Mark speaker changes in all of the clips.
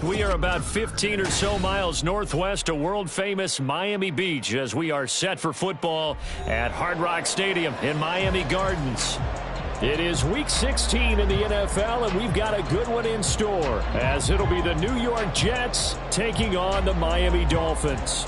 Speaker 1: We are about 15 or so miles northwest of world-famous Miami Beach as we are set for football at Hard Rock Stadium in Miami Gardens. It is Week 16 in the NFL, and we've got a good one in store as it'll be the New York Jets taking on the Miami Dolphins.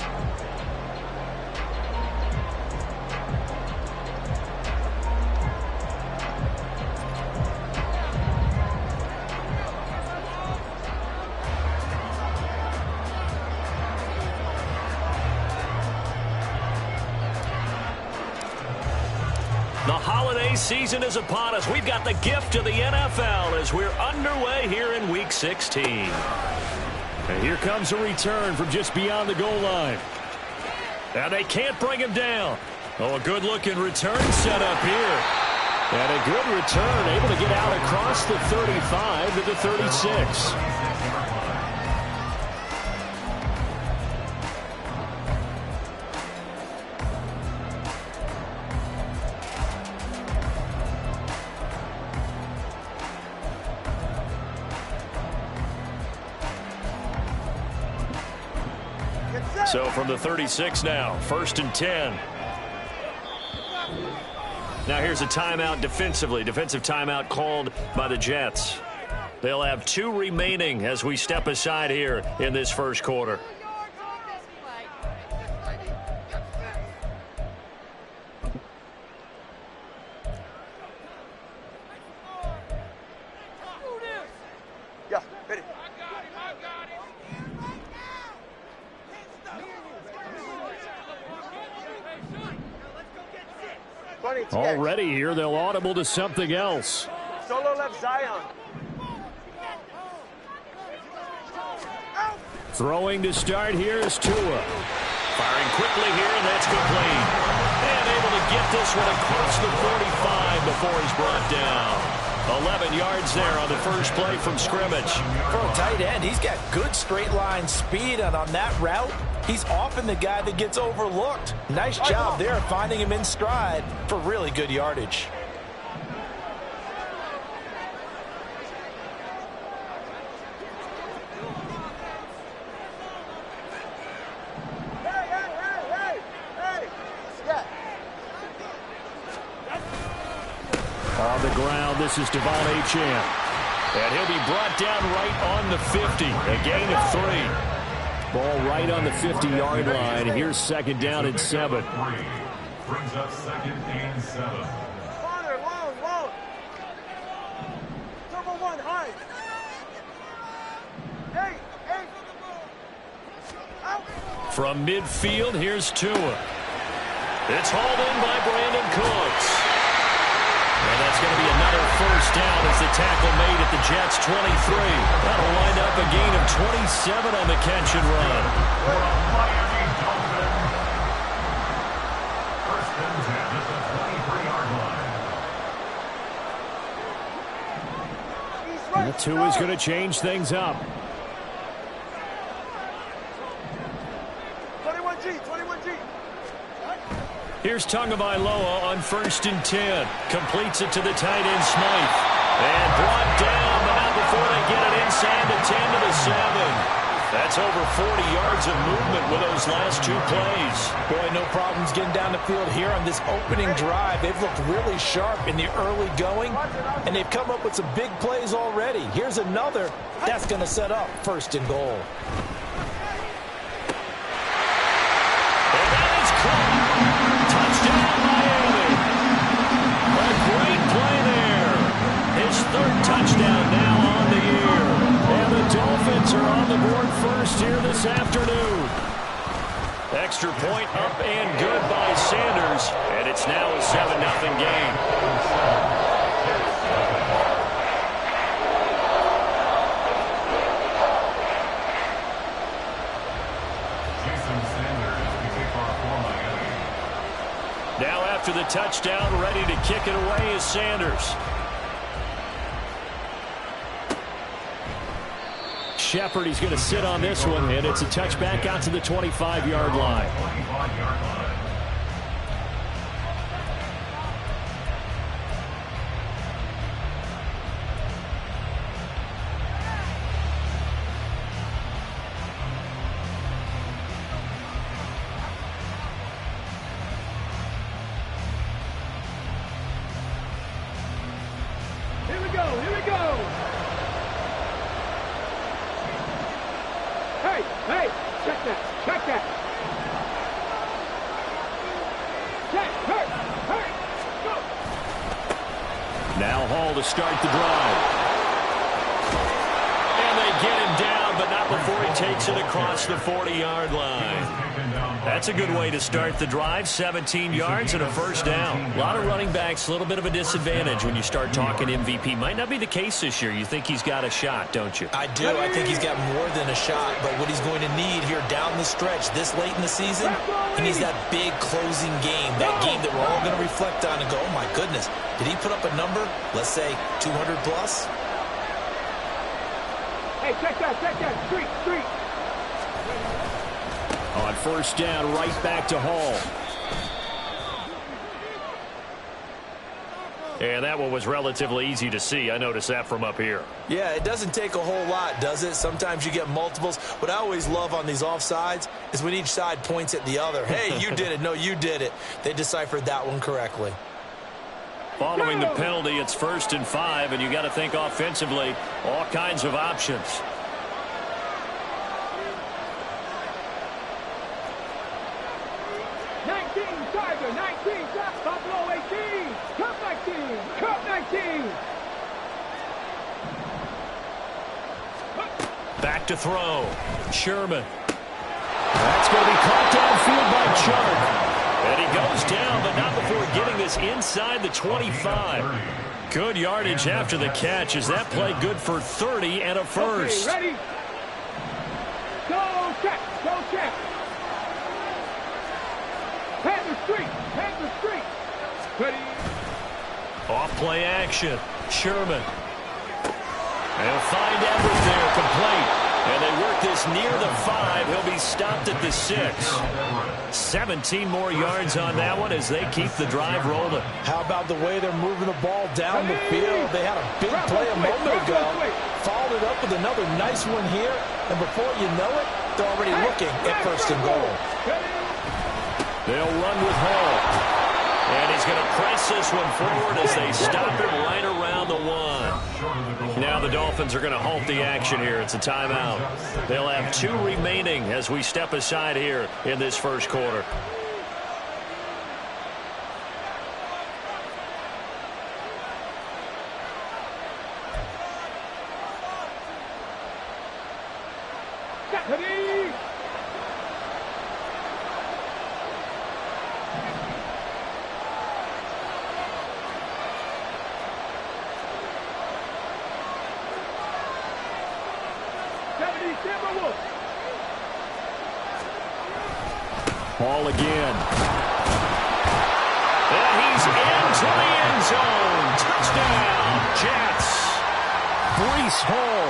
Speaker 1: The holiday season is upon us. We've got the gift of the NFL as we're underway here in Week 16. And here comes a return from just beyond the goal line. Now they can't bring him down. Oh, a good-looking return set up here. And a good return, able to get out across the 35 to the 36. So from the 36 now, 1st and 10. Now here's a timeout defensively. Defensive timeout called by the Jets. They'll have 2 remaining as we step aside here in this first quarter. Already here, they'll audible to something else.
Speaker 2: Solo left Zion.
Speaker 1: Throwing to start here is Tua. Firing quickly here, and that's complete. And able to get this one across the 45 before he's brought down. 11 yards there on the first play from scrimmage.
Speaker 3: For a tight end, he's got good straight line speed, and on that route, he's often the guy that gets overlooked. Nice job there finding him in stride for really good yardage.
Speaker 1: On the ground, this is Devon Achane. And he'll be brought down right on the 50. A gain of 3. Ball right on the 50-yard line. Here's 2nd down and 7.
Speaker 4: Brings up 2nd and 7.
Speaker 2: Long. Number 1, high. Hey. Out.
Speaker 1: From midfield, here's Tua. It's hauled in by Brandon Cooks. And that's going to be another first down as the tackle made at the Jets' 23. That'll wind up a gain of 27 on the catch and run.
Speaker 4: Miami Dolphins. 1st and 10 at the 23-yard line.
Speaker 1: Tua's going to change things up.
Speaker 2: 21G.
Speaker 1: Here's Tagovailoa on 1st and 10. Completes it to the tight end, Smythe. And brought down, but not before they get it inside the 10 to the 7. That's over 40 yards of movement with those last 2 plays.
Speaker 3: Boy, no problems getting down the field here on this opening drive. They've looked really sharp in the early going, and they've come up with some big plays already. Here's another. That's going to set up 1st and goal.
Speaker 1: And that is caught. Touchdown, Miami. A great play there. His 3rd touchdown now on the year. And the Dolphins are on the board first here this afternoon. Extra point up and good by Sanders. And it's now a 7-0 game. Now after the touchdown, ready to kick it away is Sanders. Shepard, he's going to sit on this one, and it's a touchback out to the 25-yard line. to start the drive. And they get him down, but not before he takes it across the 40-yard line. That's a good way to start the drive. 17 yards and a first down. A lot of running backs, a little bit of a disadvantage when you start talking MVP. Might not be the case this year. You think he's got a shot, don't you?
Speaker 3: I do. I think he's got more than a shot. But what he's going to need here down the stretch this late in the season, he needs that big closing game. That game that we're all going to reflect on and go, oh, my goodness. Did he put up a number, let's say, 200 plus?
Speaker 2: Hey, check that. Street.
Speaker 1: On first down, right back to Hall. And that one was relatively easy to see. I noticed that from up here.
Speaker 3: Yeah, it doesn't take a whole lot, does it? Sometimes you get multiples. What I always love on these offsides is when each side points at the other. Hey, you did it. No, you did it. They deciphered that one correctly.
Speaker 1: Following the penalty, it's 1st and 5, and you got to think offensively, all kinds of options.
Speaker 2: Buffalo 18, Cup 19.
Speaker 1: Back to throw. Sherman. That's going to be caught downfield by Chubb. And he goes down, but not before getting this inside the 25. Good yardage after the catch. Is that play good for 30 and a first?
Speaker 2: Okay, ready? Go check. Panther Street. Ready?
Speaker 1: Off play action. Sherman. They'll find Everett there, complete. And they work this near the 5. He'll be stopped at the 6. 17 more yards on that one as they keep the drive rolling.
Speaker 3: How about the way they're moving the ball down the field? They had a big play a moment ago. Followed it up with another nice one here. And before you know it, they're already looking at 1st and goal.
Speaker 1: They'll run with Hall. And he's going to press this one forward as they stop him right around the 1. Now the Dolphins are going to halt the action here. It's a timeout. They'll have 2 remaining as we step aside here in this first quarter. Ball again. And he's into the end zone. Touchdown, Jets. Breece Hall,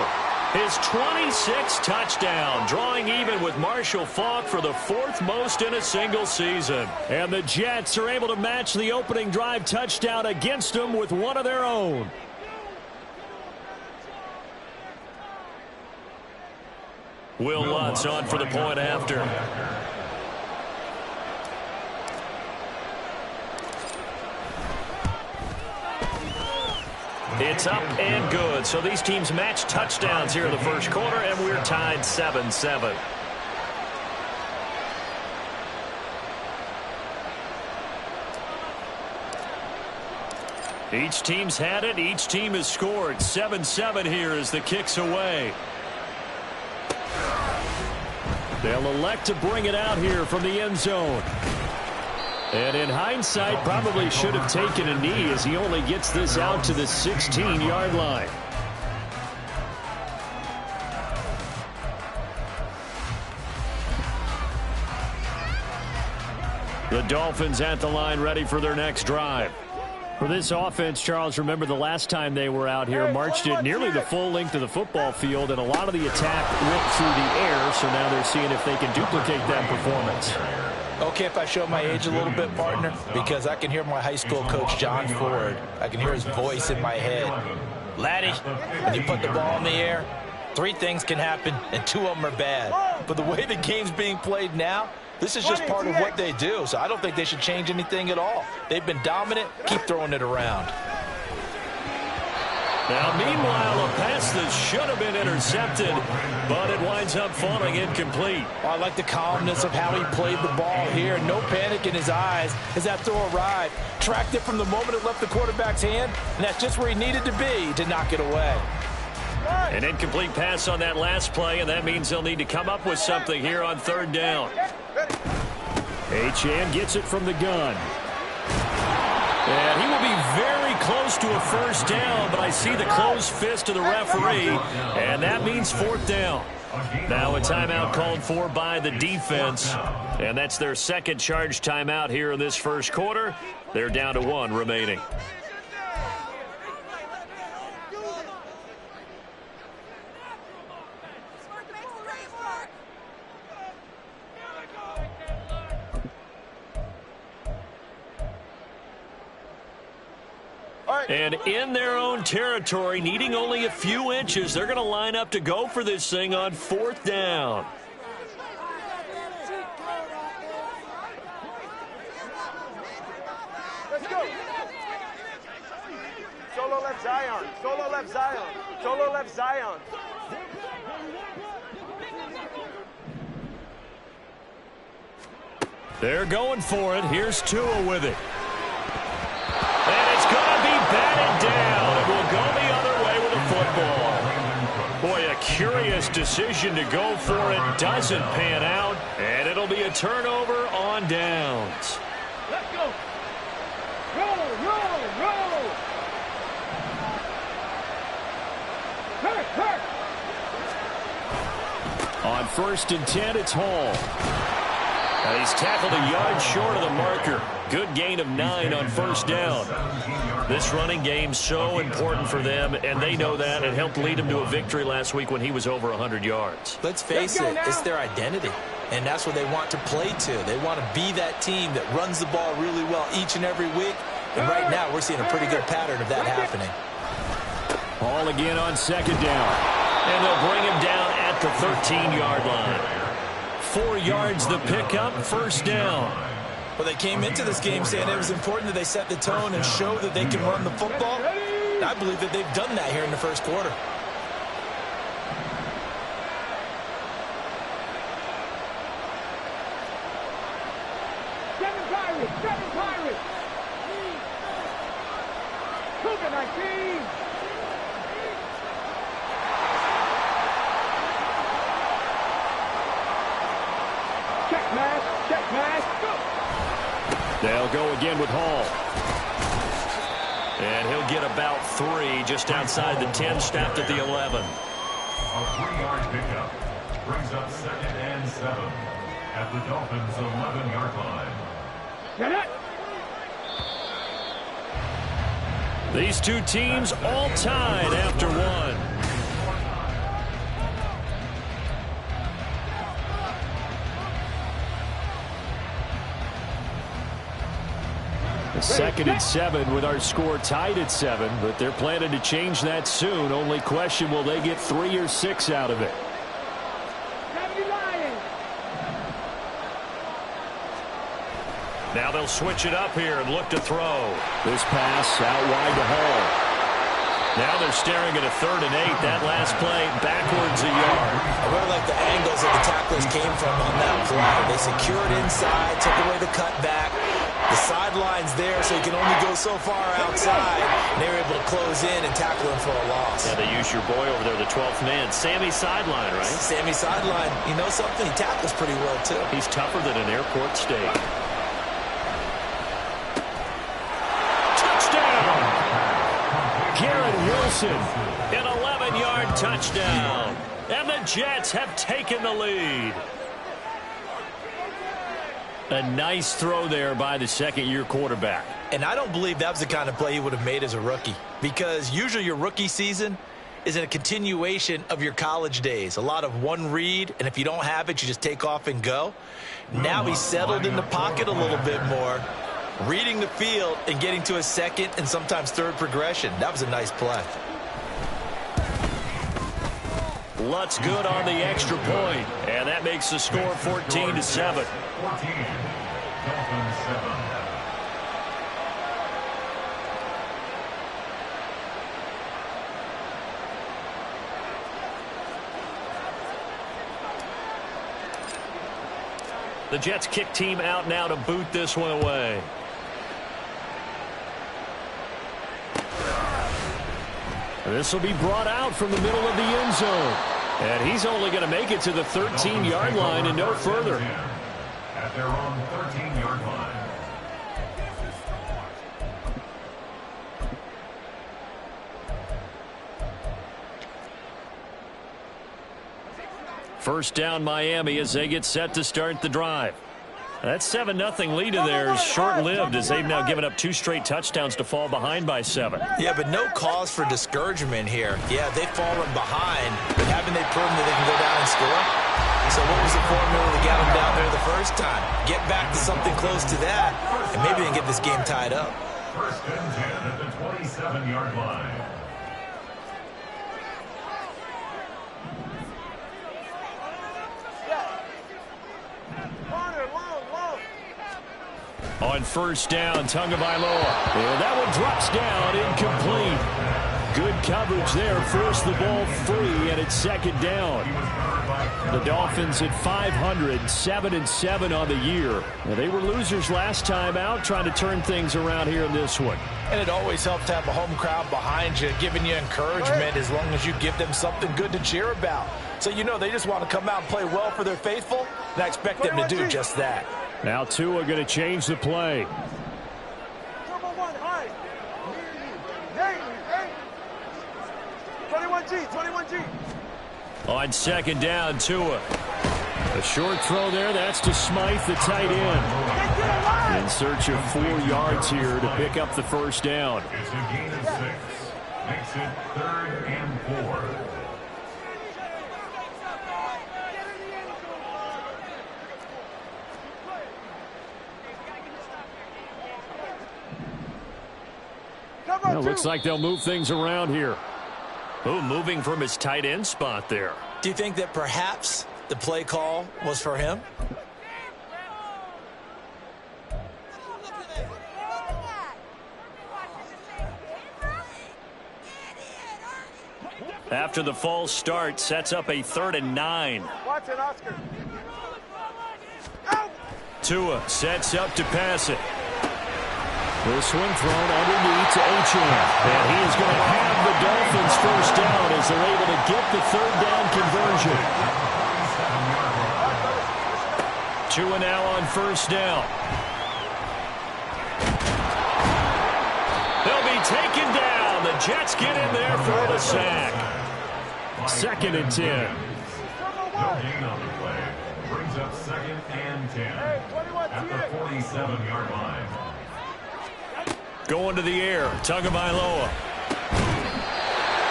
Speaker 1: his 26th touchdown, drawing even with Marshall Faulk for the 4th most in a single season. And the Jets are able to match the opening drive touchdown against them with one of their own. Will Lutz on for the point after. It's up and good. So these teams match touchdowns here in the first quarter, and we're tied 7-7. Each team's had it. Each team has scored. 7-7 here as the kick's away. They'll elect to bring it out here from the end zone. And in hindsight, probably should have taken a knee as he only gets this out to the 16-yard line. The Dolphins at the line ready for their next drive. For this offense, Charles, remember the last time they were out here, marched it nearly the full length of the football field, and a lot of the attack went through the air, so now they're seeing if they can duplicate that performance.
Speaker 3: Okay, if I show my age a little bit, partner, because I can hear my high school coach, John Ford. I can hear his voice in my head. Laddie, when you put the ball in the air, 3 things can happen, and 2 of them are bad. But the way the game's being played now, this is just part of what they do, so I don't think they should change anything at all. They've been dominant. Keep throwing it around.
Speaker 1: Now, meanwhile, a pass that should have been intercepted, but it winds up falling incomplete.
Speaker 3: I like the calmness of how he played the ball here. No panic in his eyes as that throw arrived. Tracked it from the moment it left the quarterback's hand, and that's just where he needed to be to knock it away.
Speaker 1: An incomplete pass on that last play, and that means they'll need to come up with something here on third down.
Speaker 5: Achane gets it from the gun.
Speaker 1: And he will be very close to a first down, but I see the closed fist of the referee, and that means fourth down. Now a timeout called for by the defense, and that's their second charge timeout here in this first quarter. They're down to 1 remaining. And in their own territory, needing only a few inches, they're going to line up to go for this thing on fourth down.
Speaker 6: Let's go. Solo left Zion. Solo left Zion. Solo left Zion.
Speaker 1: They're going for it. Here's Tua with it. And it's going to be batted down. It will go the other way with the football. Boy, a curious decision to go for it. Doesn't pan out. And it'll be a turnover on downs.
Speaker 2: Let's go. Roll, roll, roll. Hurt, hurt.
Speaker 5: On 1st and 10, it's Hall.
Speaker 1: And he's tackled a yard short of the marker. Good gain of 9 on first down. This running game's so important for them, and they know that. It helped lead them to a victory last week when he was over 100 yards.
Speaker 3: Let's face it, it's their identity, and that's what they want to play to. They want to be that team that runs the ball really well each and every week, and right now we're seeing a pretty good pattern of that happening.
Speaker 5: Hall again on 2nd down.
Speaker 1: And they'll bring him down at the 13-yard line. 4 yards the pickup, first down.
Speaker 3: Well, they came into this game saying it was important that they set the tone and show that they can run the football. I believe that they've done that here in the first quarter.
Speaker 2: Seven Pirates. Cougar 19. Check mash, go.
Speaker 5: They'll go again with Hall.
Speaker 1: And he'll get about 3 just outside the 10, snapped at the 11.
Speaker 4: A 3-yard pickup brings up 2nd and 7 at the Dolphins' 11-yard line.
Speaker 2: Get it.
Speaker 1: These two teams all tied after 1.
Speaker 5: Second and 7 with our score tied at 7, but they're planning to change that soon. Only question, will they get 3 or 6 out of it?
Speaker 1: Now they'll switch it up here and look to throw.
Speaker 5: This pass out wide to Hall.
Speaker 1: Now they're staring at a 3rd and 8. That last play backwards a yard.
Speaker 3: I really like the angles that the tacklers came from on that play. They secured inside, took away the cutback. The sideline's there, so he can only go so far outside. And they were able to close in and tackle him for a loss.
Speaker 1: Yeah, they used your boy over there, the 12th man. Sammy Sideline, right?
Speaker 3: Sammy Sideline. You know something? He tackles pretty well, too.
Speaker 1: He's tougher than an airport steak. Touchdown! Garrett Wilson, an 11-yard touchdown. And the Jets have taken the lead. A nice throw there by the second-year quarterback.
Speaker 3: And I don't believe that was the kind of play he would have made as a rookie, because usually your rookie season is in a continuation of your college days. A lot of one read, and if you don't have it, you just take off and go. Now he's settled in the pocket a little bit more, reading the field and getting to a second and sometimes third progression. That was a nice play.
Speaker 1: Lutz good on the extra point, and that makes the score 14-7.
Speaker 4: 14, Dolphins 7.
Speaker 1: The Jets kick team out now to boot this one away. This will be brought out from the middle of the end zone. And he's only going to make it to the 13-yard line and no further.
Speaker 4: At their own 13-yard line.
Speaker 1: First down Miami as they get set to start the drive. That 7-0 lead in there is short-lived as they've now given up 2 straight touchdowns to fall behind by 7.
Speaker 3: Yeah, but no cause for discouragement here. Yeah, they've fallen behind, but haven't they proven that they can go down and score? So what was the formula that got them down there the first time? Get back to something close to that, and maybe they can get this game tied up.
Speaker 4: First and 10 at the 27-yard line.
Speaker 1: On first down, Tagovailoa. And that one drops down, incomplete. Good coverage there, forced the ball free, and it's second down. The Dolphins at 500, 7-7 on the year. Now, they were losers last time out, trying to turn things around here in this one.
Speaker 3: And it always helps to have a home crowd behind you, giving you encouragement as long as you give them something good to cheer about. So you know they just want to come out and play well for their faithful, and I expect them to do just that.
Speaker 1: Now Tua going to change the play.
Speaker 6: Number 1, high. 21G.
Speaker 1: On second down, Tua. A short throw there. That's to Smythe, the tight end. In search of 4 yards here to pick up the first down.
Speaker 4: It's a gain of 6. Makes it 3rd and 4.
Speaker 1: Well, looks like they'll move things around here. Oh, moving from his tight end spot there.
Speaker 3: Do you think that perhaps the play call was for him?
Speaker 1: After the false start, sets up a 3rd and 9.
Speaker 6: Watch it, Oscar.
Speaker 1: Tua sets up to pass it. This one thrown underneath to Achane. And he is going to have the Dolphins first down as they're able to get the 3rd down conversion. Tua now on first down. They'll be taken down. The Jets get in there for the sack. 2nd and 10.
Speaker 4: No gain on the play. Brings up 2nd and 10 at the 47-yard line.
Speaker 1: Going to the air, Tagovailoa.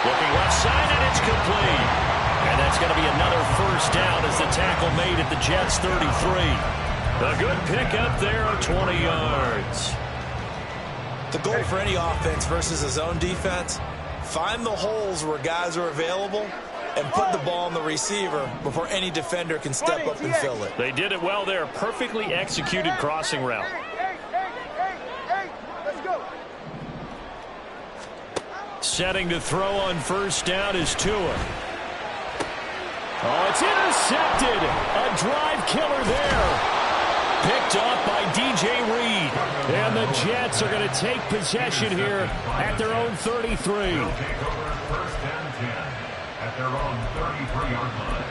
Speaker 1: Looking left side, and it's complete. And that's going to be another first down as the tackle made at the Jets' 33. A good pickup there of 20 yards.
Speaker 3: The goal for any offense versus a zone defense, find the holes where guys are available and put the ball on the receiver before any defender can step up and fill it.
Speaker 1: They did it well there. Perfectly executed crossing route. Setting to throw on first down is Tua. Oh, it's intercepted. A drive killer there. Picked off by DJ Reed. And the Jets are going to take possession here at their own 33.
Speaker 4: They'll take over first and 10 at their own 33-yard line.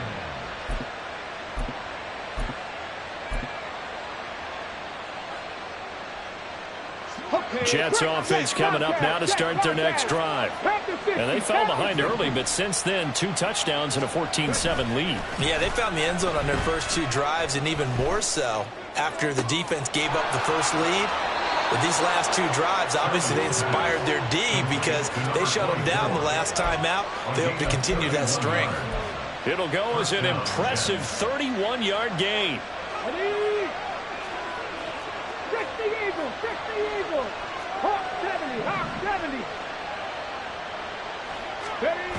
Speaker 1: Jets offense coming up now to start their next drive. And they fell behind early, but since then, 2 touchdowns and a 14-7 lead.
Speaker 3: Yeah, they found the end zone on their first 2 drives, and even more so after the defense gave up the first lead. But these last 2 drives, obviously they inspired their D because they shut them down the last time out. They hope to continue that string.
Speaker 1: It'll go as an impressive 31-yard gain.
Speaker 2: Fix the Eagle. Hawk 70, Hawk 70. Steady.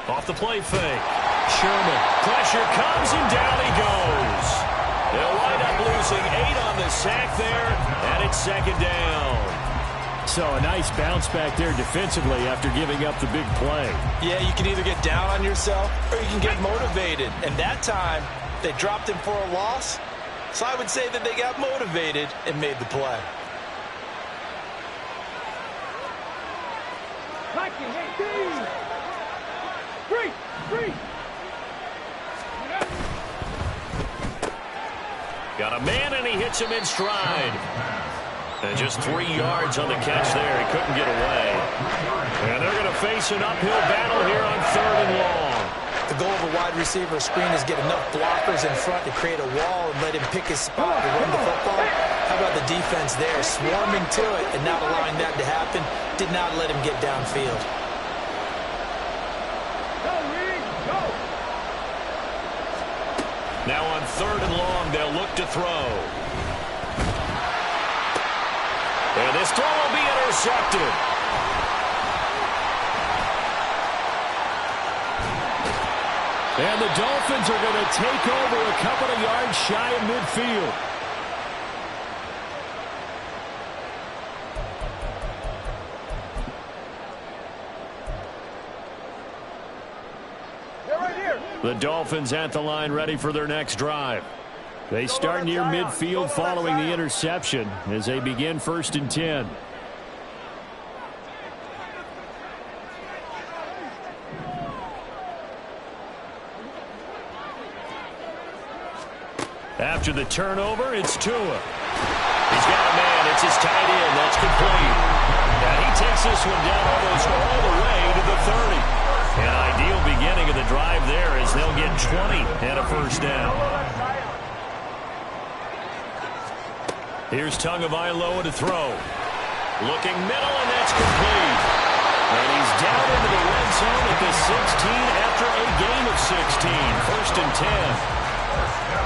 Speaker 1: Off the play fake. Sherman. Pressure comes and down he goes. They'll wind up losing 8 on the sack there, and it's second down. So a nice bounce back there defensively after giving up the big play.
Speaker 3: Yeah, you can either get down on yourself or you can get motivated. And that time, they dropped him for a loss, So I would say that they got motivated and made the play.
Speaker 1: Got a man, and he hits him in stride. And just 3 yards on the catch there. He couldn't get away. And they're going to face an uphill battle here on 3rd and long.
Speaker 3: The goal of a wide receiver screen is get enough blockers in front to create a wall and let him pick his spot to run the football. How about the defense there, swarming to it and not allowing that to happen? Did not let him get downfield.
Speaker 1: Now on 3rd and long, they'll look to throw. And this throw will be intercepted.
Speaker 5: And the Dolphins are going to take over a couple of yards shy of midfield. The Dolphins at the line, ready for their next drive. They start near midfield following the interception as they begin 1st and 10. After the turnover, it's Tua. He's got a man. It's his tight end. That's complete. And he takes this one down almost all the way to the 30. An ideal beginning of the drive there as they'll get 20 and a 1st down. Here's Tagovailoa to throw. Looking middle, and that's complete. And he's down into the red zone at the 16 after a gain of 16. 1st and 10.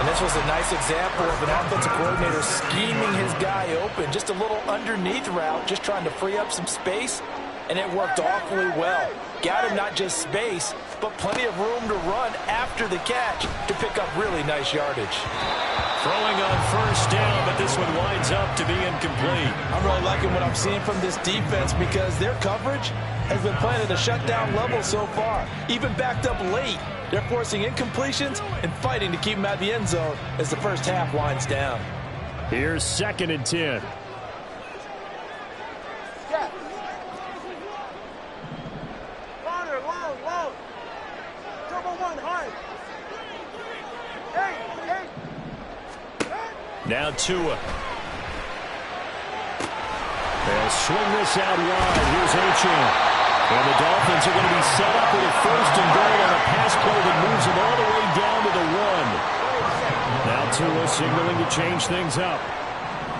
Speaker 3: And this was a nice example of an offensive coordinator scheming his guy open. Just a little underneath route, just trying to free up some space, and it worked awfully well. Got him not just space, but plenty of room to run after the catch to pick up really nice yardage.
Speaker 1: Throwing on 1st down, but this one winds up to be incomplete.
Speaker 3: I'm really liking what I'm seeing from this defense because their coverage has been playing at a shutdown level so far. Even backed up late, they're forcing incompletions and fighting to keep them out of the end zone as the first half winds down.
Speaker 5: Here's 2nd and 10. Now Tua. They'll swing this out wide. Here's Achane. And the Dolphins are going to be set up with a 1st and goal on a pass play that moves them all the way down to the 1. Now Tua signaling to change things up.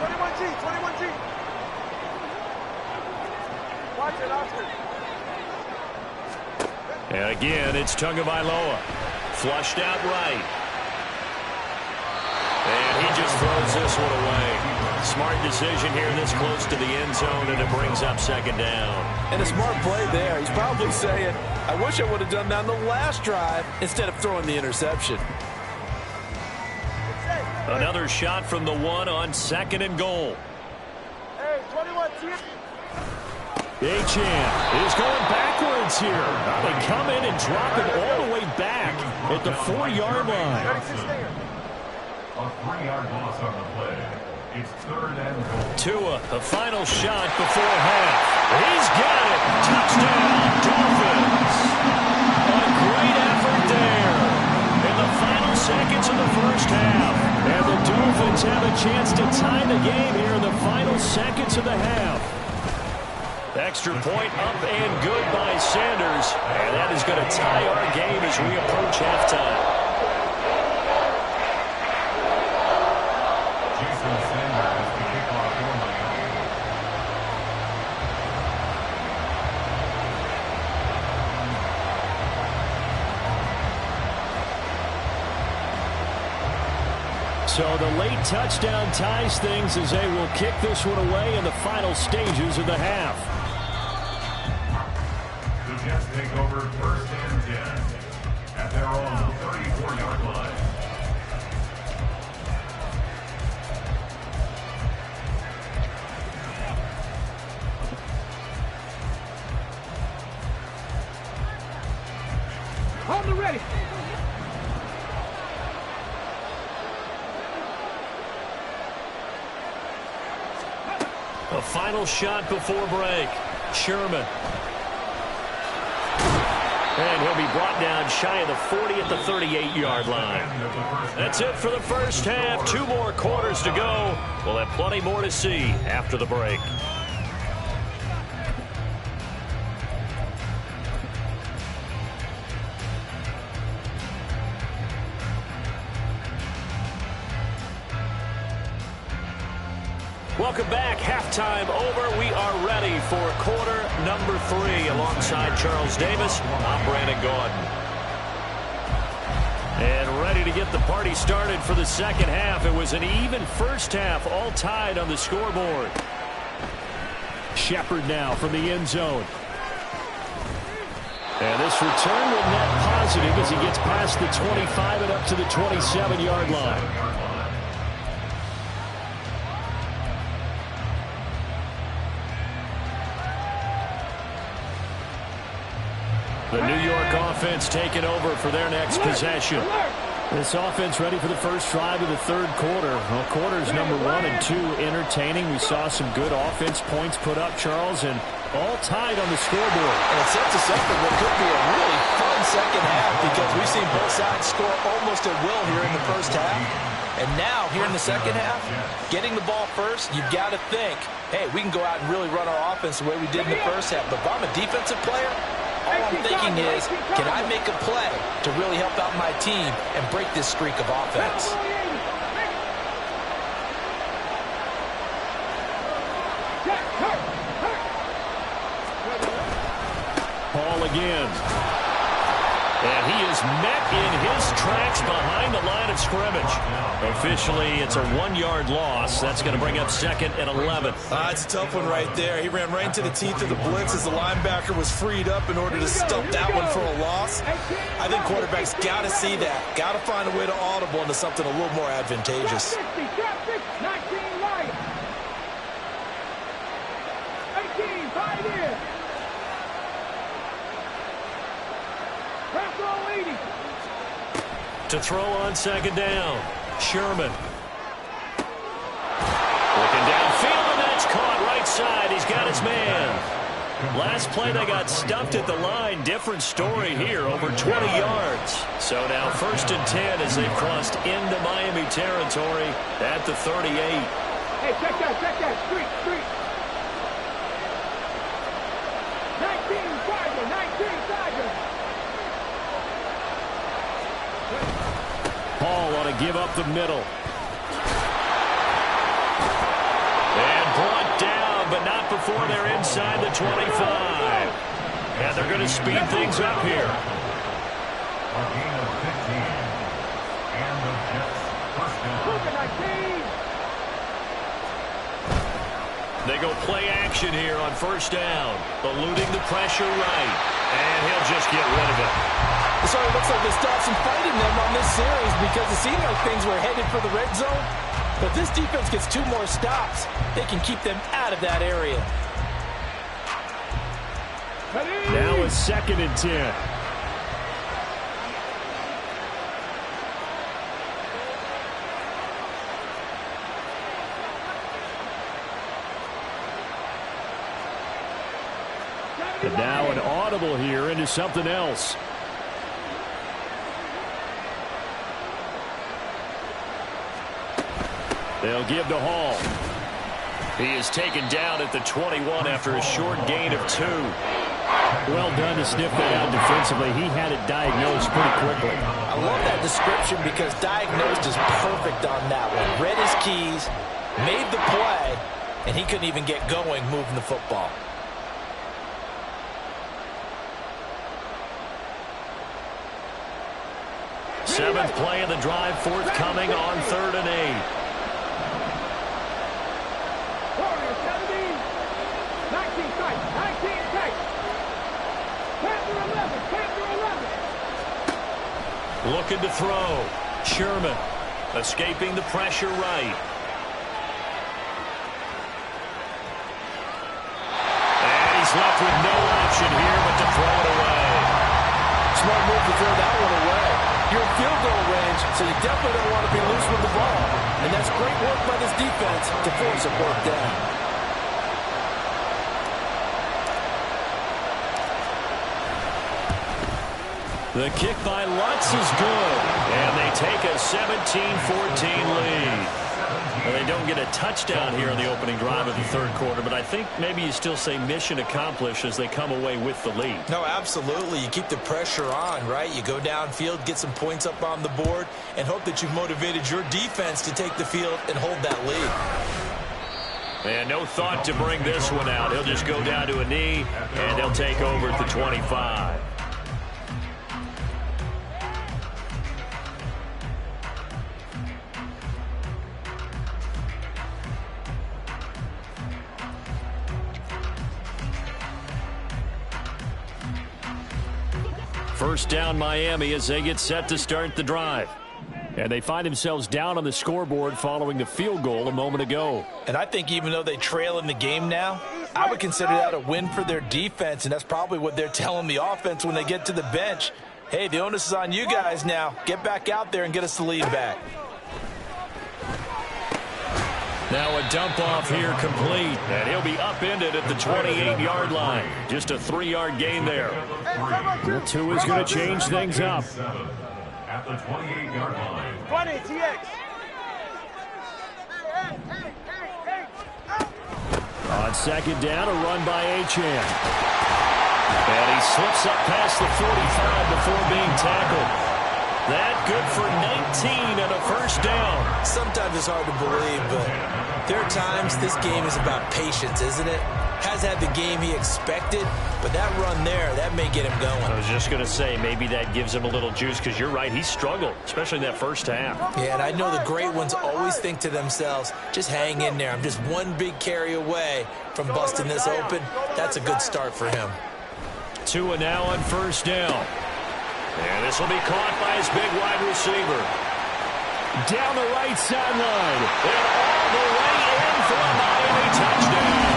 Speaker 6: 21G, 21G. Watch it, Oscar.
Speaker 1: And again, it's Tagovailoa. Flushed out right. And he just throws this one away. Smart decision here this close to the end zone, and it brings up 2nd down.
Speaker 3: And a smart play there. He's probably saying, I wish I would have done that on the last drive instead of throwing the interception.
Speaker 1: Another shot from the 1 on 2nd and goal.
Speaker 6: Hey, 21G.
Speaker 1: Achane is going backwards here. Now they come in and drop him all the way back at the 4-yard line.
Speaker 6: 36 there.
Speaker 4: A 3-yard loss on the play. It's 3rd and goal.
Speaker 1: Tua, the final shot before half. He's got it. Touchdown, Dolphins. A great effort there in the final seconds of the first half. And the Dolphins have a chance to tie the game here in the final seconds of the half. Extra point up and good by Sanders. And that is going to tie our game as we approach halftime. So the late touchdown ties things as they will kick this one away in the final stages of the half.
Speaker 4: The Jets take over 1st and 10 at their own 34-yard line.
Speaker 2: Hold it ready.
Speaker 1: A final shot before break. Sherman. And he'll be brought down shy of the 40 at the 38-yard line. That's it for the first half. 2 more quarters to go. We'll have plenty more to see after the break. Welcome back. Halftime over. We are ready for quarter number 3. Alongside Charles Davis, I'm Brandon Gaudin. And ready to get the party started for the second half. It was an even first half, all tied on the scoreboard. Shepard now from the end zone. And this return will net positive as he gets past the 25 and up to the 27-yard line. The New York offense taking over for their next possession. This offense ready for the first drive of the third quarter. Well, quarters number 1 and 2 entertaining. We saw some good offense points put up, Charles, and all tied on the scoreboard.
Speaker 3: And it sets us up for what could be a really fun second half because we've seen both sides score almost at will here in the first half. And now, here in the second half, getting the ball first, you've got to think, hey, we can go out and really run our offense the way we did in the first half. But if I'm a defensive player, all I'm thinking is, can I make a play to really help out my team and break this streak of offense?
Speaker 1: Paul again. And he is met in his tracks behind the line of scrimmage. Officially, it's a 1-yard loss. That's going to bring up 2nd and 11.
Speaker 3: It's a tough one right there. He ran right into the teeth of the blitz as the linebacker was freed up in order to stump that one for a loss. I think quarterbacks got to see that. Got to find a way to audible into something a little more advantageous.
Speaker 2: 19 right. 18, 5 in.
Speaker 1: To throw on second down. Sherman. Looking downfield, and that's caught right side. He's got his man. Last play, they got stuffed at the line. Different story here, over 20 yards. So now 1st and 10 as they've crossed into Miami territory at the 38.
Speaker 2: Hey, check that. Street. 19 Tiger.
Speaker 1: Paul want to give up the middle. And brought down, but not before they're inside the 25. And they're going to speed things up here.
Speaker 4: A gain of 15. And the Jets first down.
Speaker 1: They go play action here on first down. Eluding the pressure right. And he'll just get rid of it.
Speaker 3: So it looks like they stopped some fighting them on this series because it seemed like things were headed for the red zone. But this defense gets 2 more stops. They can keep them out of that area.
Speaker 1: Now it's 2nd and 10. And now an audible here into something else. They'll give to Hall. He is taken down at the 21 after a short gain of 2. Well done to sniff that out defensively. He had it diagnosed pretty quickly.
Speaker 3: I love that description because diagnosed is perfect on that one. Read his keys, made the play, and he couldn't even get going moving the football.
Speaker 1: Seventh play of the drive forthcoming on 3rd and 8. Looking to throw. Sherman escaping the pressure right. And he's left with no option here but to throw it away.
Speaker 3: Smart move to throw that one away. You're in field goal range, so you definitely don't want to be loose with the ball. And that's great work by this defense to force a fourth down.
Speaker 1: The kick by Lutz is good, and they take a 17-14 lead. Well, they don't get a touchdown here in the opening drive of the third quarter, but I think maybe you still say mission accomplished as they come away with the lead.
Speaker 3: No, absolutely. You keep the pressure on, right? You go downfield, get some points up on the board, and hope that you've motivated your defense to take the field and hold that lead.
Speaker 1: And no thought to bring this one out. He'll just go down to a knee, and he'll take over at the 25. First down Miami as they get set to start the drive. And they find themselves down on the scoreboard following the field goal a moment ago.
Speaker 3: And I think even though they trail in the game now, I would consider that a win for their defense, and that's probably what they're telling the offense when they get to the bench. Hey, the onus is on you guys now. Get back out there and get us the lead back.
Speaker 1: Now a dump off here complete, and he'll be upended at the 28-yard line. Just a 3-yard gain there. The two is going to change things up.
Speaker 4: At the 28-yard line.
Speaker 6: 20, TX.
Speaker 1: On second down, a run by Achane. And he slips up past the 45 before being tackled. That good for 19 and a first down.
Speaker 3: Sometimes it's hard to believe, but there are times this game is about patience, isn't it? Has had the game he expected, but that run there, that may get him going.
Speaker 1: I was just going to say, maybe that gives him a little juice, because you're right, he struggled, especially in that first half.
Speaker 3: Yeah, and I know the great ones always think to themselves, just hang in there. I'm just one big carry away from busting this open. That's a good start for him.
Speaker 1: Tua now on first down. And this will be caught by his big wide receiver. Down the right sideline. And all the way in for a Miami touchdown.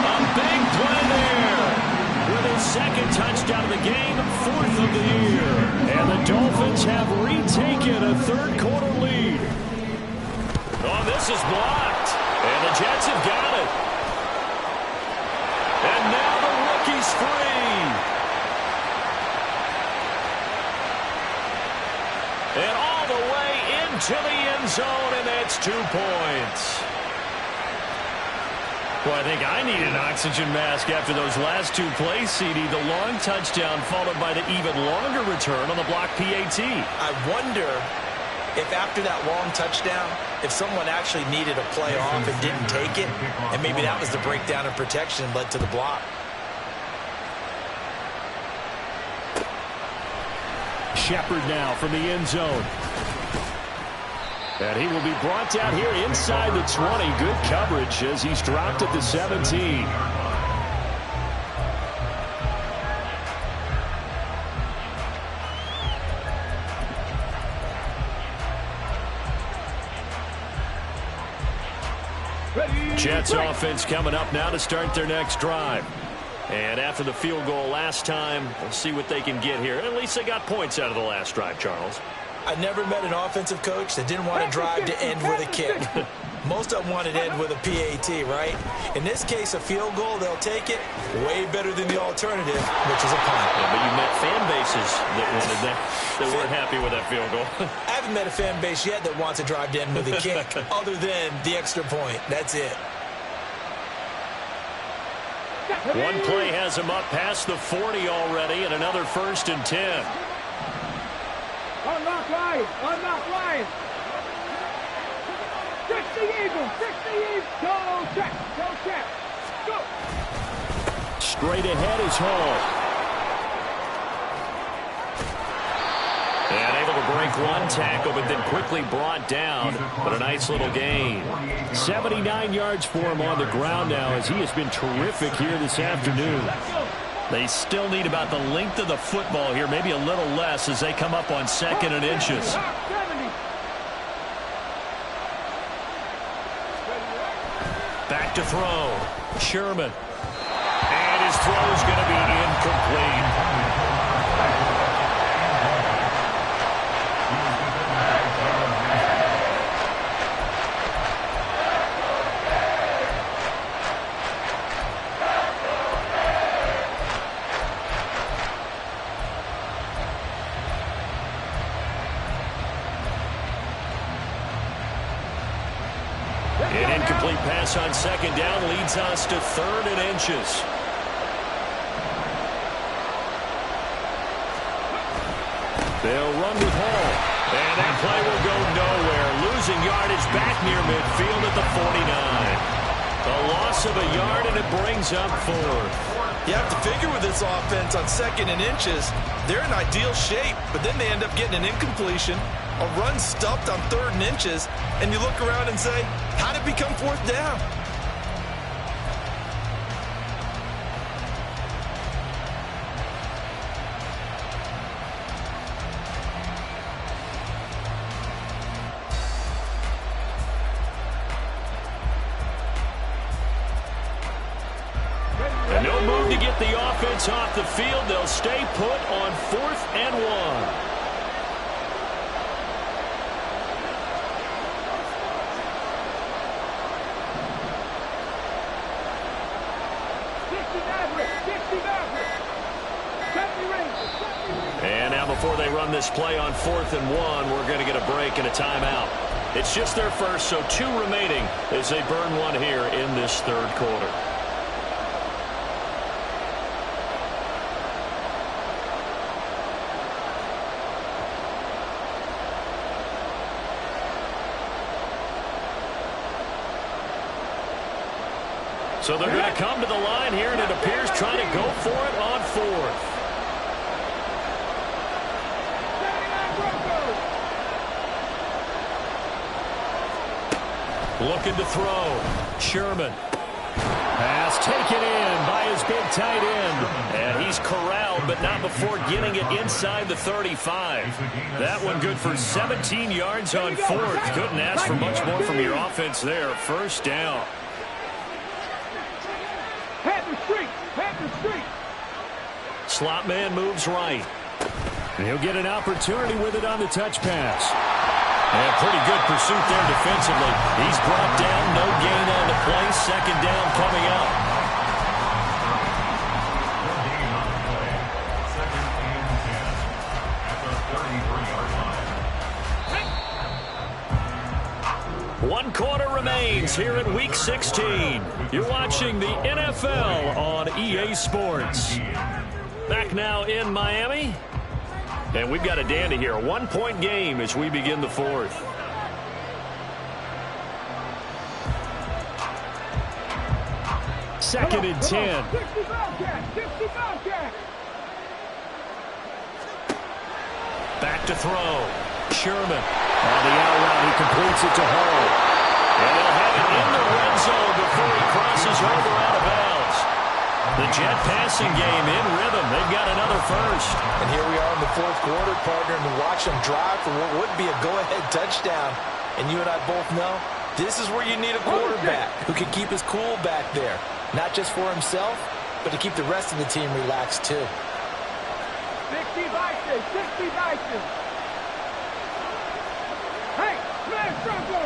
Speaker 1: A big play there. With his second touchdown of the game, 4th of the year. And the Dolphins have retaken a third quarter lead. Oh, this is blocked. And the Jets have got it. And now the rookie's free. And all the way into the end zone, and that's 2 points. Well, I think I need an oxygen mask after those last 2 plays, CD. The long touchdown followed by the even longer return on the block PAT.
Speaker 3: I wonder if after that long touchdown, if someone actually needed a play off and didn't take it, and maybe that was the breakdown in protection led to the block.
Speaker 1: Shepard now from the end zone. And he will be brought down here inside the 20. Good coverage as he's dropped at the 17. Jets offense coming up now to start their next drive. And after the field goal last time, we'll see what they can get here. At least they got points out of the last drive, Charles.
Speaker 3: I never met an offensive coach that didn't want to drive to end with a kick. Most of them want to end with a PAT, right? In this case, a field goal, they'll take it. Way better than the alternative, which is a punt.
Speaker 1: Yeah, but you met fan bases that wanted that, that weren't happy with that field goal.
Speaker 3: I haven't met a fan base yet that wants to drive to end with a kick, other than the extra point. That's it.
Speaker 1: One play has him up past the 40 already, and another 1st and 10.
Speaker 2: Unlock line. Unlock line. 60 Eagles. 60 Eagles. Go check. Go check. Go.
Speaker 1: Straight ahead is Hall. And able to break one tackle, but then quickly brought down. But a nice little gain. 79 yards for him on the ground now, as he has been terrific here this afternoon. They still need about the length of the football here, maybe a little less, as they come up on 2nd and inches. Back to throw. Sherman. And his throw is going to be incomplete. An incomplete pass on second down leads us to 3rd and inches. They'll run with Hall. And that play will go nowhere. Losing yardage back near midfield at the 49. A loss of a yard, and it brings up 4th.
Speaker 3: You have to figure with this offense on 2nd and inches, they're in ideal shape, but then they end up getting an incompletion, a run stuffed on 3rd and inches, and you look around and say, how did it become 4th down?
Speaker 1: And no move to get the offense off the field. They'll stay put on 4th and 1. And now before they run this play on 4th and 1, we're going to get a break and a timeout. It's just their first, so 2 remaining as they burn one here in this 3rd quarter. So they're going to come to the line here, and it appears trying to go for it on 4th. Looking to throw. Sherman. Pass taken in by his big tight end. And he's corralled, but not before getting it inside the 35. That one good for 17 yards on 4th. Couldn't ask for much more from your offense there. 1st down. Slot man moves right. And he'll get an opportunity with it on the touch pass. And pretty good pursuit there defensively. He's brought down, no gain on the play. 2nd down coming up. One quarter remains here in Week 16. You're watching the NFL on EA Sports. Back now in Miami. And we've got a dandy here. A 1-point game as we begin the 4th. Second and 10. Back to throw. Sherman. On the out route, he completes it to Hall. And he'll have it in the red zone before he crosses over out of bounds. The Jet passing game in rhythm. They've got another first.
Speaker 3: And here we are in the 4th quarter, partner, and watch them drive for what would be a go-ahead touchdown. And you and I both know this is where you need a quarterback who can keep his cool back there. Not just for himself, but to keep the rest of the team relaxed too.
Speaker 2: 60 Vikings, 60 Vikings. Hey, man, Bronco.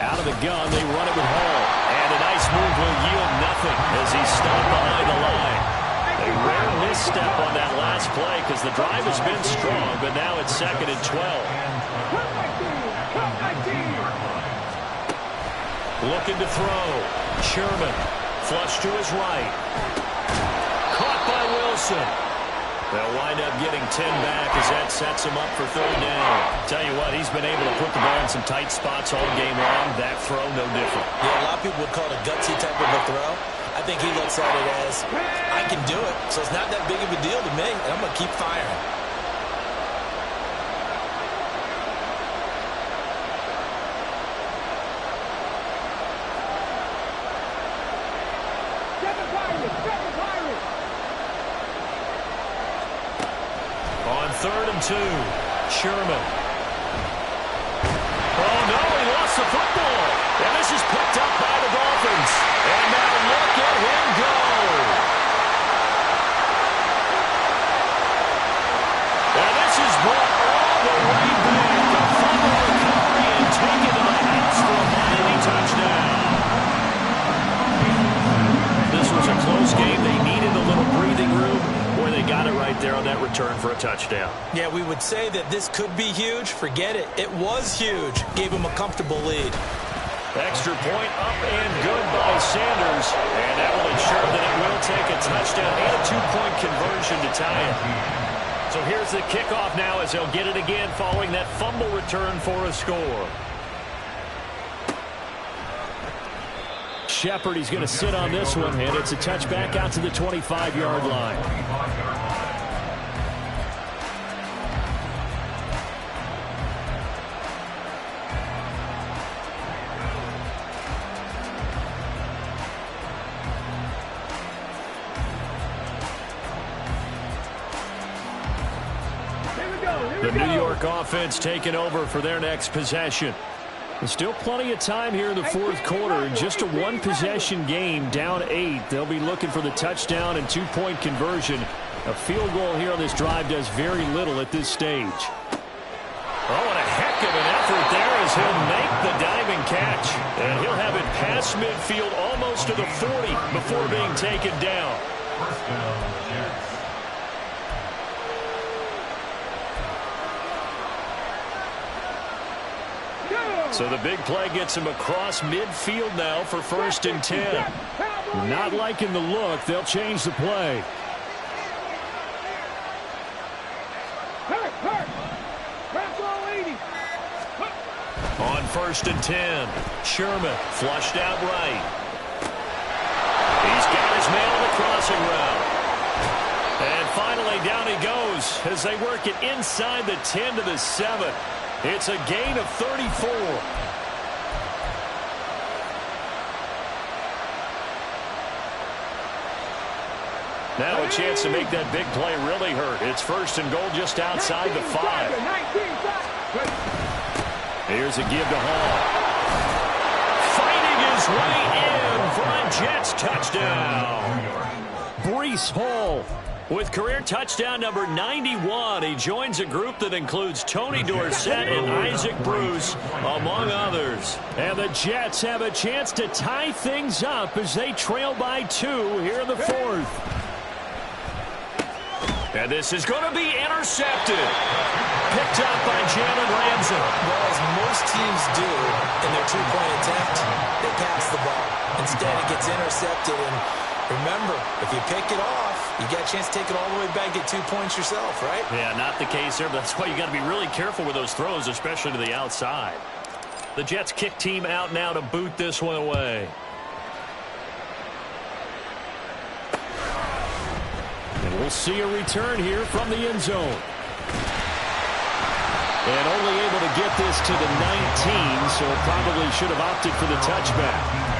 Speaker 1: Out of the gun, they run it with Hall. And a nice move will yield nothing as he's stopped behind the line. A rare misstep on that last play because the drive has been strong, but now it's 2nd and 12. Looking to throw. Sherman. Flush to his right. Caught by Wilson. They'll wind up getting 10 back as that sets him up for 3rd down. Tell you what, he's been able to put the ball in some tight spots all game long. That throw, no different.
Speaker 3: Yeah, a lot of people would call it a gutsy type of a throw. I think he looks at it as, I can do it, so it's not that big of a deal to me, and I'm going to keep firing.
Speaker 1: On 3rd and 2, Sherman. Oh, no, he lost the football. And this is picked up by the Dolphins. And now look at him go. And this is brought all the way back. The fumble recovery and taken to the house for a Miami touchdown. This was a close game. They needed a little breathing room. Boy, they got it right there on that return. return for a touchdown.
Speaker 3: Yeah, we would say that this could be huge. Forget it. It was huge. Gave him a comfortable lead.
Speaker 1: Extra point up and good by Sanders. And that will ensure that it will take a touchdown and a 2-point conversion to tie it. So here's the kickoff now as they'll get it again following that fumble return for a score. Shepard, he's going to sit on this one, and it's a touchback out to the 25-yard line. The New York offense taking over for their next possession. There's still plenty of time here in the fourth quarter. Just a one-possession game, down 8. They'll be looking for the touchdown and 2-point conversion. A field goal here on this drive does very little at this stage. Oh, and a heck of an effort there as he'll make the diving catch. And he'll have it past midfield almost to the 40 before being taken down.
Speaker 4: First down, Jets.
Speaker 1: So the big play gets him across midfield now for 1st and 10. Not liking the look. They'll change the play. On 1st and 10, Sherman flushed out right. He's got his man on the crossing route. And finally down he goes as they work it inside the 10 to the 7. It's a gain of 34. Now a chance to make that big play really hurt. It's 1st and goal just outside the 5. Here's a give to Hall. Fighting his way in for a Jets touchdown. Breece Hall with career touchdown number 91. He joins a group that includes Tony Dorsett and Isaac Bruce, among others. And the Jets have a chance to tie things up as they trail by 2 here in the 4th. And this is going to be intercepted. Picked up by Jalen Ramsey.
Speaker 3: Well, as most teams do in their 2-point attempt, they pass the ball. Instead, it gets intercepted. And remember, if you pick it off, you got a chance to take it all the way back, get 2 points yourself, right?
Speaker 1: Yeah, not the case there, but that's why you got to be really careful with those throws, especially to the outside. The Jets kick team out now to boot this one away. And we'll see a return here from the end zone. And only able to get this to the 19, so probably should have opted for the touchback.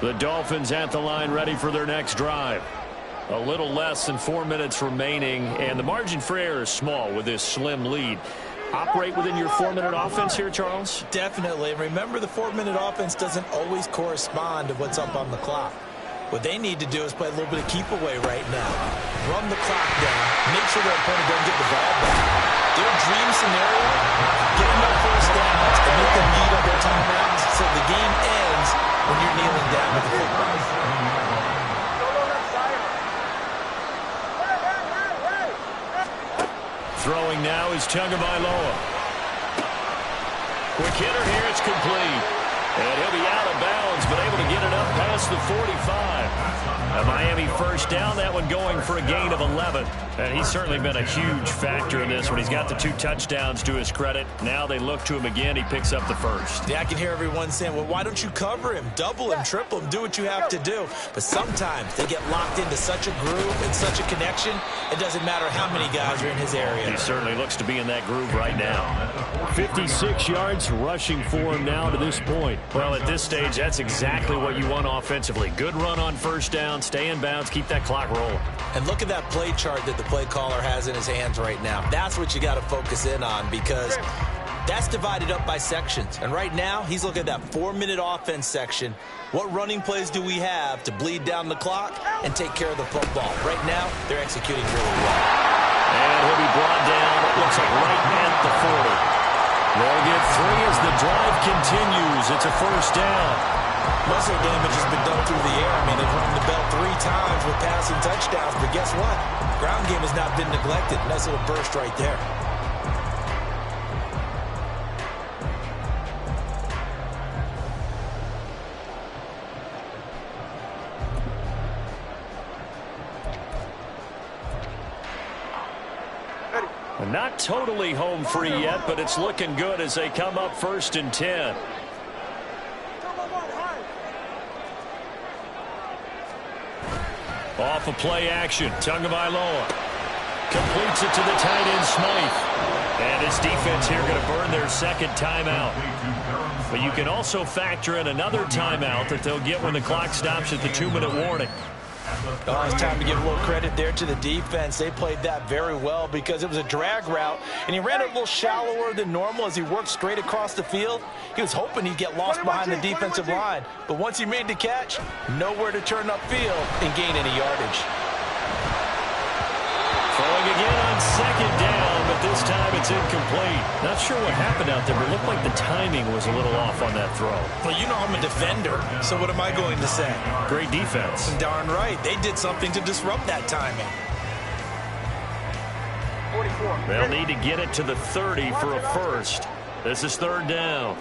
Speaker 1: The Dolphins at the line ready for their next drive. A little less than 4 minutes remaining, and the margin for error is small with this slim lead. Operate within your 4-minute offense here, Charles?
Speaker 3: Definitely. Remember, the 4-minute offense doesn't always correspond to what's up on the clock. What they need to do is play a little bit of keep away right now. Run the clock down. Make sure their opponent doesn't get the ball back. Their dream scenario, get enough first downs and make them eat up their timeouts so the game ends when you're kneeling down with the football.
Speaker 1: Throwing now is Tagovailoa. Quick hitter here, it's complete. And he'll be out of bounds, but able to get it up past the 45. A Miami first down, that one going for a gain of 11. And he's certainly been a huge factor in this one. He's got the 2 touchdowns to his credit. Now they look to him again. He picks up the first.
Speaker 3: Yeah, I can hear everyone saying, well, why don't you cover him? Double him, triple him, do what you have to do. But sometimes they get locked into such a groove and such a connection, it doesn't matter how many guys are in his area.
Speaker 1: He certainly looks to be in that groove right now. 56 yards rushing for him now to this point. Well, at this stage, that's exactly what you want offensively. Good run on first down, stay in bounds, keep that clock rolling.
Speaker 3: And look at that play chart that the play caller has in his hands right now. That's what you got to focus in on, because that's divided up by sections. And right now, he's looking at that 4-minute offense section. What running plays do we have to bleed down the clock and take care of the football? Right now, they're executing really well.
Speaker 1: And he'll be brought down, it looks like right at the 40. They'll get 3 as the drive continues. It's a first down.
Speaker 3: Muscle damage has been done through the air. I mean, they've rung the bell 3 times with passing touchdowns, but guess what? Ground game has not been neglected. Nice little burst right there.
Speaker 1: Not totally home free yet, but it's looking good as they come up 1st and 10. Off of play action, Tagovailoa completes it to the tight end Smythe. And his defense here going to burn their 2nd timeout. But you can also factor in another timeout that they'll get when the clock stops at the 2-minute warning.
Speaker 3: Oh, it's time to give a little credit there to the defense. They played that very well because it was a drag route, and he ran it a little shallower than normal as he worked straight across the field. He was hoping he'd get lost behind the defensive line, but once he made the catch, nowhere to turn upfield and gain any yardage.
Speaker 1: Throwing again on 2nd down, but this time it's incomplete. Not sure what happened out there, but it looked like the timing was a little off on that throw.
Speaker 3: Well, you know I'm a defender, so what am I going to say?
Speaker 1: Great defense.
Speaker 3: Darn right. They did something to disrupt that timing.
Speaker 6: 44.
Speaker 1: They'll need to get it to the 30 for a first. This is 3rd down.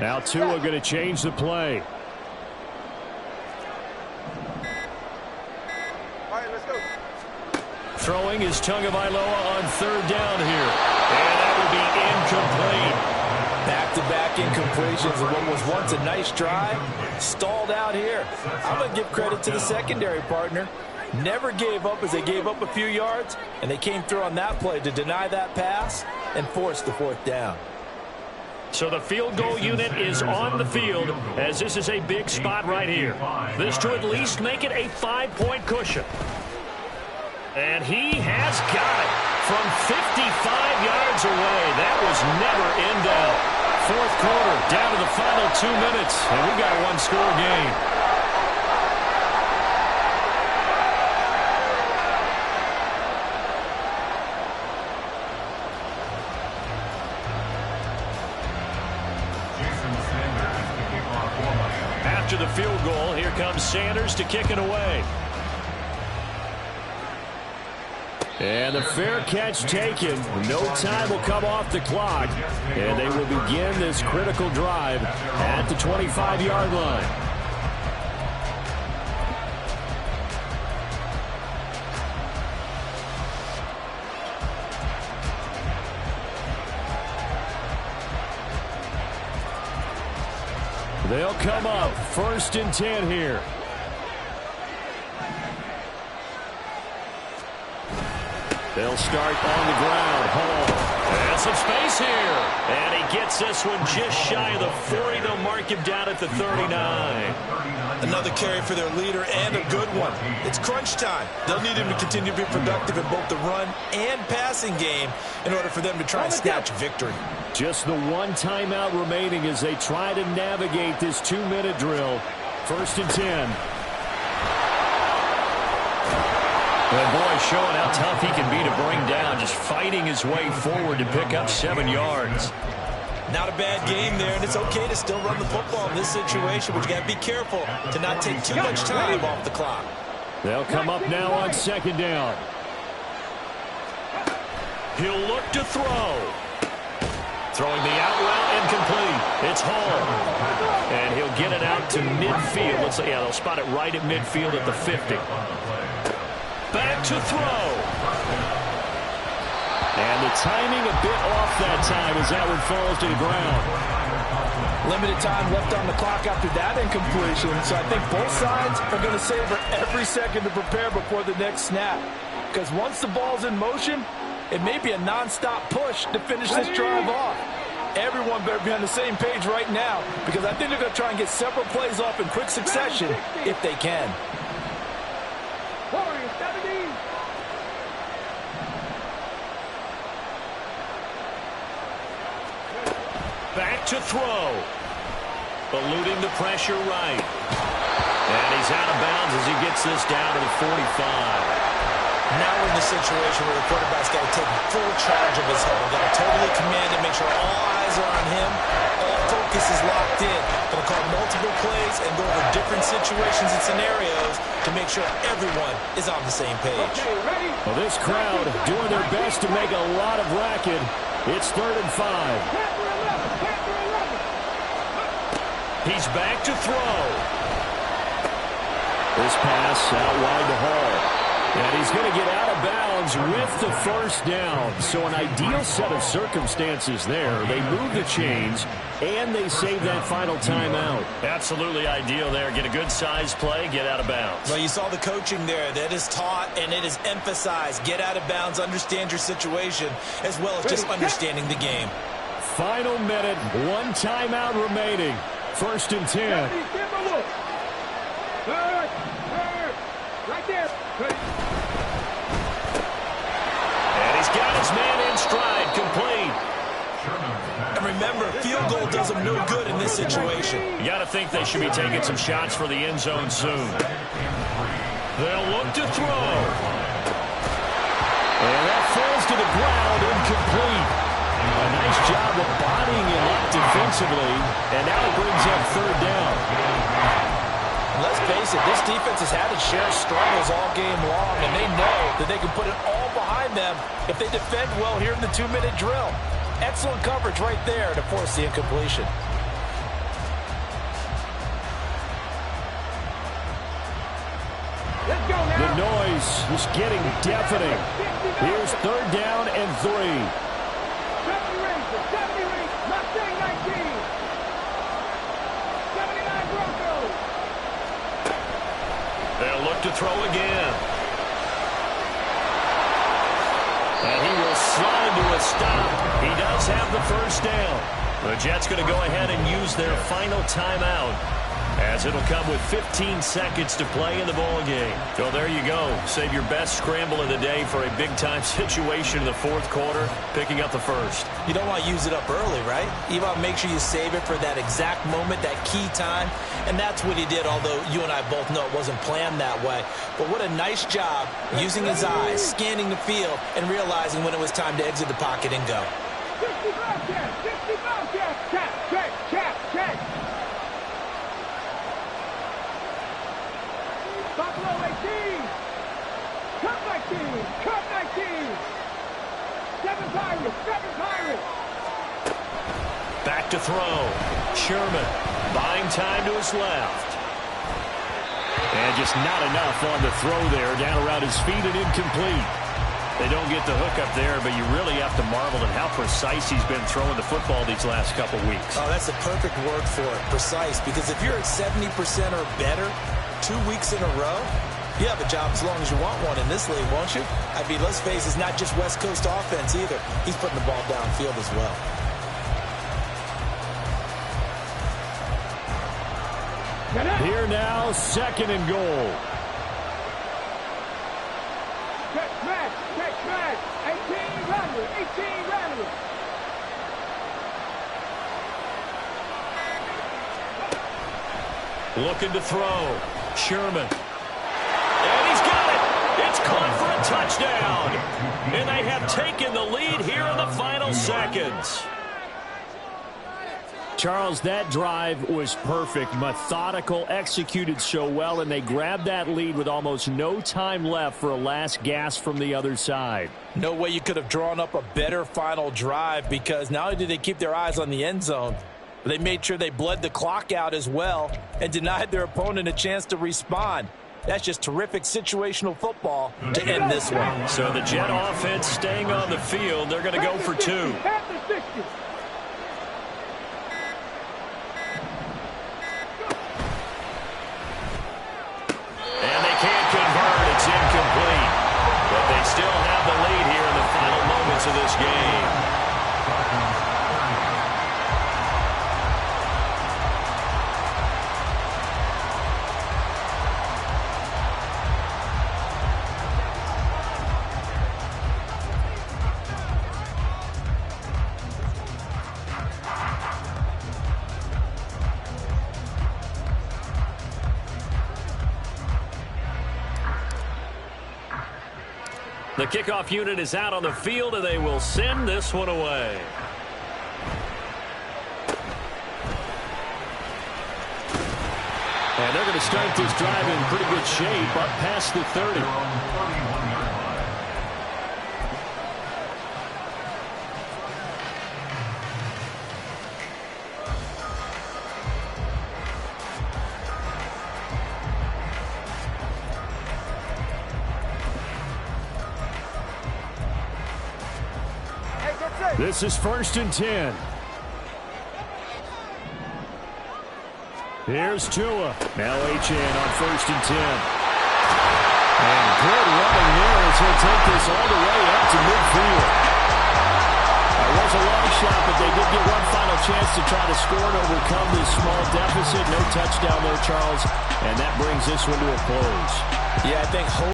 Speaker 1: Now Tua going to change the play.
Speaker 6: All right, let's go.
Speaker 1: Throwing is Tagovailoa on 3rd down here. And that would be incomplete.
Speaker 3: Back-to-back incompletions of what was once a nice drive. Stalled out here. I'm going to give credit to the secondary partner. Never gave up as they gave up a few yards, and they came through on that play to deny that pass and force the 4th down.
Speaker 1: So the field goal unit is on the field as this is a big spot right here. This to at least make it a 5-point cushion. And he has got it from 55 yards away. That was never in doubt. 4th quarter, down to the final 2 minutes, and we got a 1-score game. After the field goal, here comes Sanders to kick it away. And the fair catch taken. No time will come off the clock. And they will begin this critical drive at the 25-yard line. They'll come up 1st and 10 here. They'll start on the ground. Hall. And some space here. And he gets this one just shy of the 40. They'll mark him down at the 39.
Speaker 3: Another carry for their leader and a good one. It's crunch time. They'll need him to continue to be productive in both the run and passing game in order for them to try and snatch victory.
Speaker 1: Just the 1 timeout remaining as they try to navigate this 2-minute drill. 1st and 10. And boy, showing how tough he can be to bring down, just fighting his way forward to pick up 7 yards.
Speaker 3: Not a bad game there, and it's okay to still run the football in this situation, but you got to be careful to not take too much time off the clock.
Speaker 1: They'll come up now on 2nd down. He'll look to throw. Throwing the out route incomplete. It's Hall. And he'll get it out to midfield. Let's say, yeah, they'll spot it right at midfield at the 50. Back to throw. And the timing a bit off that time as that one falls to the ground.
Speaker 3: Limited time left on the clock after that incompletion, so I think both sides are going to savor every second to prepare before the next snap. Because once the ball's in motion, it may be a non-stop push to finish this drive off. Everyone better be on the same page right now because I think they're going to try and get several plays off in quick succession if they can.
Speaker 1: Back to throw. Eluding the pressure right. And he's out of bounds as he gets this down to the 45.
Speaker 3: Now we're in the situation where the quarterback's got to take full charge of his hole. Got to totally command it, make sure all eyes are on him. All focus is locked in. Going to call multiple plays and go over different situations and scenarios to make sure everyone is on the same page.
Speaker 1: Well, this crowd doing their best to make a lot of racket. It's 3rd and 5. He's back to throw. This pass out wide to Hall. And he's going to get out of bounds with the first down. So an ideal set of circumstances there. They move the chains, and they save that final timeout. Absolutely ideal there. Get a good size play, get out of bounds.
Speaker 3: Well, you saw the coaching there. That is taught, and it is emphasized. Get out of bounds, understand your situation, as well as just understanding the game.
Speaker 1: Final minute, 1 timeout remaining. 1st and 10.
Speaker 2: Right there.
Speaker 1: And he's got his man in stride, complete.
Speaker 3: And remember, field goal does them no good in this situation.
Speaker 1: You got to think they should be taking some shots for the end zone soon. They'll look to throw. And that falls to the ground, incomplete. A nice job of bodying him up defensively, and now it brings up 3rd down.
Speaker 3: Let's face it, this defense has had its share of struggles all game long, and they know that they can put it all behind them if they defend well here in the 2-minute drill. Excellent coverage right there to force the incompletion.
Speaker 2: Let's go now.
Speaker 1: The noise is getting deafening. Here's 3rd down and 3.
Speaker 2: 70 rings, Mustang 19. 79 Broncos.
Speaker 1: They'll look to throw again. And he will slide to a stop. He does have the first down. The Jets going to go ahead and use their final timeout, as it'll come with 15 seconds to play in the ball game. So there you go. Save your best scramble of the day for a big-time situation in the 4th quarter, picking up the first.
Speaker 3: You don't want to use it up early, right? You want to make sure you save it for that exact moment, that key time. And that's what he did, although you and I both know it wasn't planned that way. But what a nice job using his eyes, scanning the field, and realizing when it was time to exit the pocket and go.
Speaker 2: 65 check, 65 check. Check. Buffalo 18. Cut 19. 7 Pirates.
Speaker 1: Back to throw. Sherman buying time to his left. And just not enough on the throw there. Down around his feet and incomplete. They don't get the hook up there, but you really have to marvel at how precise he's been throwing the football these last couple weeks.
Speaker 3: Oh, that's the perfect word for it, precise. Because if you're at 70% or better 2 weeks in a row, you have a job as long as you want one in this league, won't you? I mean, let's face it, it's not just West Coast offense either. He's putting the ball downfield as well.
Speaker 1: Here now, 2nd and goal.
Speaker 2: Check smash. 18 runners.
Speaker 1: Looking to throw. Sherman. And he's got it. It's caught for a touchdown. And they have taken the lead here in the final seconds. Charles, that drive was perfect. Methodical, executed so well, and they grabbed that lead with almost no time left for a last gasp from the other side.
Speaker 3: No way you could have drawn up a better final drive, because not only did they keep their eyes on the end zone, but they made sure they bled the clock out as well and denied their opponent a chance to respond. That's just terrific situational football to end this one.
Speaker 1: So the Jet offense staying on the field. They're going to go for 2. It's incomplete, but they still have the lead here in the final moments of this game. The kickoff unit is out on the field, and they will send this one away. And they're going to start this drive in pretty good shape up past the 30.
Speaker 5: This is 1st and 10. Here's Tua. Now Achane on 1st and 10. And good running there as he'll take this all the way up to midfield. That was a long shot, but they did get one final chance to try to score and overcome this small deficit. No touchdown there, Charles. And that brings this one to a close.
Speaker 3: Yeah, I think